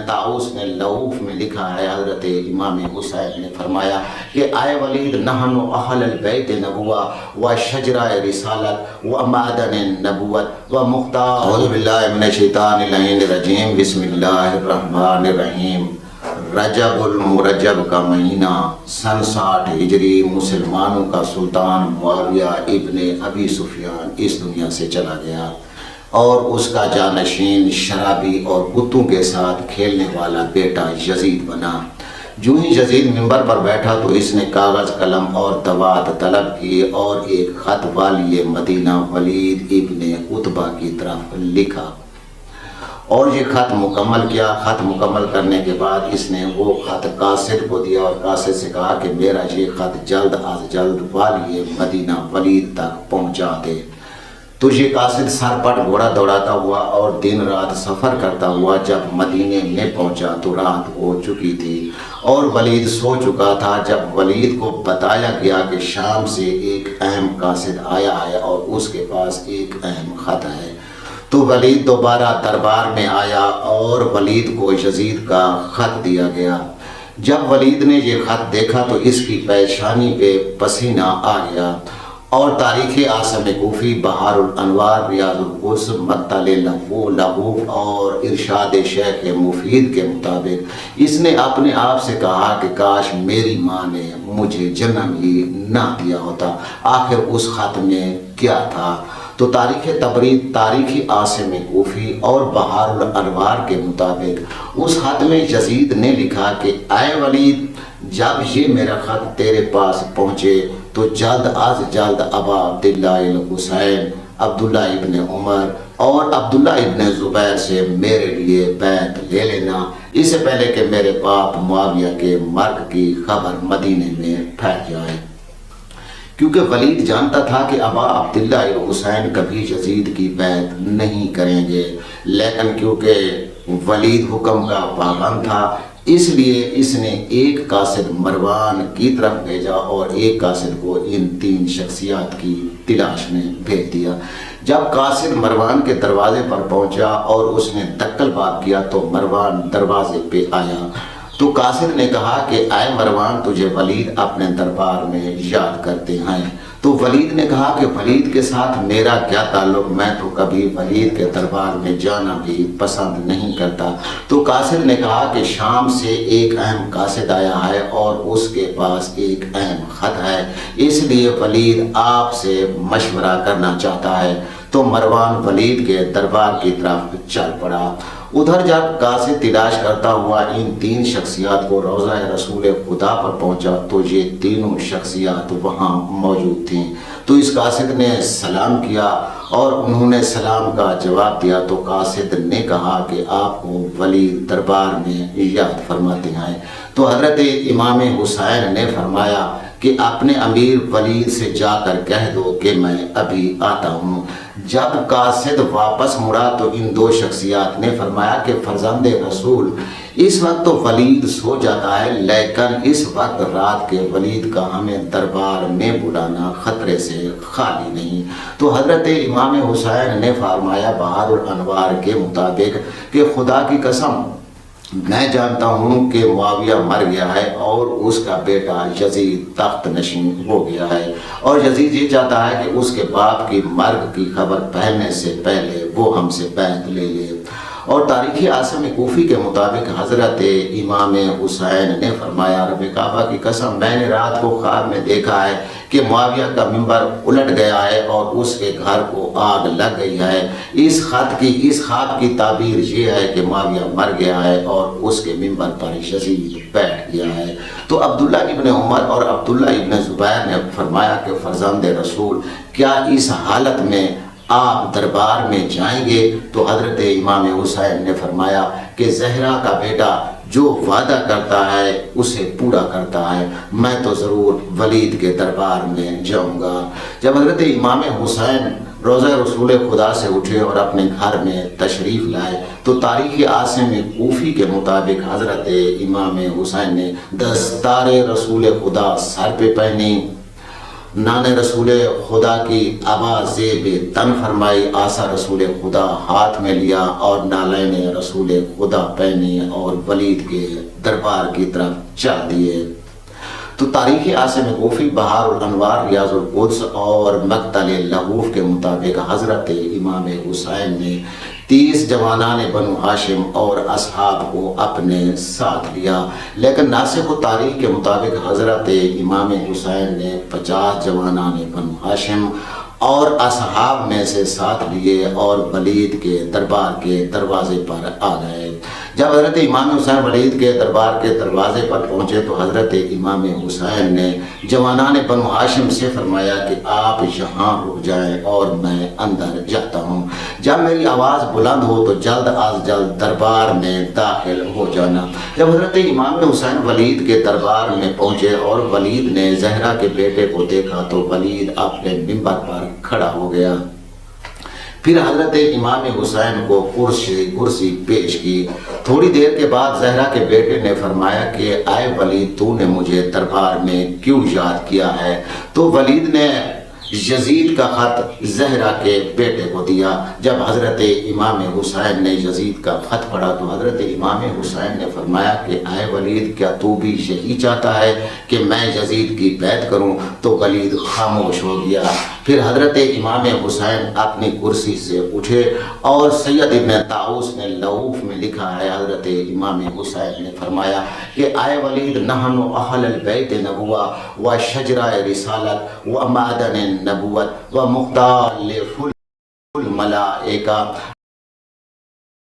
طاؤس نے لعوف میں لکھا ہے، حضرت امام حسین نے فرمایا کہ آئے ولید نحن اہل البیت نبوہ و شجرہ رسالت و معدن نبوت و مختار. اعوذ باللہ من الشیطان اللعین الرجیم. بسم اللہ الرحمن الرحیم. رجب المرجب کا مہینہ سن 60 ہجری مسلمانوں کا سلطان معاویہ ابن ابی سفیان اس دنیا سے چلا گیا اور اس کا جانشین شرابی اور بتوں کے ساتھ کھیلنے والا بیٹا یزید بنا. جو ہی یزید منبر پر بیٹھا تو اس نے کاغذ قلم اور دوات طلب کی اور ایک خط والی مدینہ ولید ابن عتبہ کی طرف لکھا اور یہ خط مکمل کیا. خط مکمل کرنے کے بعد اس نے وہ خط قاصد کو دیا اور قاصد سے کہا کہ میرا یہ خط جلد از جلد والی مدینہ ولید تک پہنچا دے. تو یہ قاصد سر پٹ گھوڑا دوڑاتا ہوا اور دن رات سفر کرتا ہوا جب مدینے میں پہنچا تو رات ہو چکی تھی اور ولید سو چکا تھا. جب ولید کو بتایا گیا کہ شام سے ایک اہم قاصد آیا ہے اور اس کے پاس ایک اہم خط ہے تو ولید دوبارہ دربار میں آیا اور ولید کو یزید کا خط دیا گیا. جب ولید نے یہ خط دیکھا تو اس کی پیشانی پہ پسینہ آ گیا اور تاریخ عاصم کوفی، بہار الانوار، ریاض القدس، مطلع لغوف اور ارشاد شیخ مفید کے مطابق اس نے اپنے آپ سے کہا کہ کاش میری ماں نے مجھے جنم ہی نہ دیا ہوتا. آخر اس خط میں کیا تھا؟ تو تاریخ تبری، تاریخ عاصم کوفی اور بہار الانوار کے مطابق اس خط میں یزید نے لکھا کہ اے ولید، جب یہ میرا خط تیرے پاس پہنچے تو جلد از جلد ابا عبداللہ الحسین، عبداللہ ابن عمر اور عبداللہ ابن زبیر سے میرے لیے بیعت لے لینا، اس سے پہلے کہ میرے باپ معاویہ کے مرگ کی خبر مدینے میں پھیل جائے. کیونکہ ولید جانتا تھا کہ ابا عبداللہ الحسین کبھی یزید کی بیعت نہیں کریں گے، لیکن کیونکہ ولید حکم کا پابند تھا اس لیے اس نے ایک قاصد مروان کی طرف بھیجا اور ایک قاصد کو ان 3 شخصیات کی تلاش میں بھیج دیا. جب قاصد مروان کے دروازے پر پہنچا اور اس نے دکل باب کیا تو مروان دروازے پہ آیا. تو قاصد نے کہا کہ اے مروان، تجھے ولید اپنے دربار میں یاد کرتے ہیں. تو ولید نے کہا کہ ولید کے ساتھ میرا کیا تعلق، میں تو کبھی ولید کے دربار میں جانا بھی پسند نہیں کرتا. تو قاصد نے کہا کہ شام سے ایک اہم قاصد آیا ہے اور اس کے پاس ایک اہم خط ہے، اس لیے ولید آپ سے مشورہ کرنا چاہتا ہے. تو مروان ولید کے دربار کی طرف چل پڑا. ادھر جب قاصد تلاش کرتا ہوا ان 3 شخصیات کو روضہ رسول خدا پر پہنچا تو یہ تینوں شخصیات وہاں موجود تھیں. تو اس قاصد نے سلام کیا اور انہوں نے سلام کا جواب دیا. تو قاصد نے کہا کہ آپ کو ولید دربار میں یاد فرماتے ہیں. تو حضرت امام حسین نے فرمایا کہ اپنے امیر ولید سے جا کر کہہ دو کہ میں ابھی آتا ہوں. جب قاصد واپس مڑا تو ان 2 شخصیات نے فرمایا کہ فرزند رسول، اس وقت تو ولید سو جاتا ہے، لیکن اس وقت رات کے ولید کا ہمیں دربار میں بلانا خطرے سے خالی نہیں. تو حضرت امام حسین نے فرمایا بہار الانوار کے مطابق کہ خدا کی قسم میں جانتا ہوں کہ معاویہ مر گیا ہے اور اس کا بیٹا یزید تخت نشین ہو گیا ہے، اور یزید یہ چاہتا ہے کہ اس کے باپ کی مرگ کی خبر پھیلنے سے پہلے وہ ہم سے بیعت لے لے. اور تاریخ عاصم کوفی کے مطابق حضرت امام حسین نے فرمایا رب کعبہ کی قسم میں نے رات کو خواب میں دیکھا ہے کہ معاویہ کا منبر الٹ گیا ہے اور اس کے گھر کو آگ لگ گئی ہے. اس خواب کی تعبیر یہ ہے کہ معاویہ مر گیا ہے اور اس کے منبر پر یزید بیٹھ گیا ہے. تو عبداللہ ابن عمر اور عبداللہ ابن زبیر نے فرمایا کہ فرزند رسول، کیا اس حالت میں آپ دربار میں جائیں گے؟ تو حضرت امام حسین نے فرمایا کہ زہرا کا بیٹا جو وعدہ کرتا ہے اسے پورا کرتا ہے، میں تو ضرور ولید کے دربار میں جاؤں گا. جب حضرت امام حسین روضہ رسول خدا سے اٹھے اور اپنے گھر میں تشریف لائے تو تاریخ عاصم کوفی کے مطابق حضرت امام حسین نے دستار رسول خدا سر پہ پہنی نان رسول خدا کی آواز بے تن فرمائی، آسا رسول خدا ہاتھ میں لیا اور نالین رسول خدا پہنے اور ولید کے دربار کی طرف چل دیے۔ تو تاریخ عاصم کوفی، بہار الانوار، ریاض القدس اور مقتل لہوف کے مطابق حضرت امام حسین نے 30 جوانان بنو ہاشم اور اصحاب کو اپنے ساتھ لیا، لیکن ناسخ تاریخ کے مطابق حضرت امام حسین نے 50 جوانان بنو ہاشم اور اصحاب میں سے ساتھ لیے اور ولید کے دربار کے دروازے پر آ گئے۔ جب حضرت امام حسین ولید کے دربار کے دروازے پر پہنچے تو حضرت امام حسین نے جوانان بنو ہاشم سے فرمایا کہ آپ یہاں رک جائیں اور میں اندر جاتا ہوں، جب میری آواز بلند ہو تو جلد از جلد دربار میں داخل ہو جانا۔ جب حضرت امام حسین ولید کے دربار میں پہنچے اور ولید نے زہرا کے بیٹے کو دیکھا تو ولید اپنے منبر پر کھڑا ہو گیا۔ پھر حضرت امام حسین کو کرسی پیش کی۔ تھوڑی دیر کے بعد زہرا کے بیٹے نے فرمایا کہ اے ولید، تو نے مجھے دربار میں کیوں یاد کیا ہے؟ تو ولید نے یزید کا خط زہرا کے بیٹے کو دیا۔ جب حضرت امام حسین نے یزید کا خط پڑھا تو حضرت امام حسین نے فرمایا کہ اے ولید، کیا تو بھی یہی چاہتا ہے کہ میں یزید کی بیعت کروں؟ تو ولید خاموش ہو گیا۔ پھر حضرت امام حسین اپنی کرسی سے اٹھے اور سید ابن طاؤس نے لؤوف میں لکھا ہے، حضرت امام حسین نے فرمایا کہ اے ولید، نحن اہل البیت نبوہ و شجرہ رسالت و معدن نبوت و مختار لفل الملائکہ،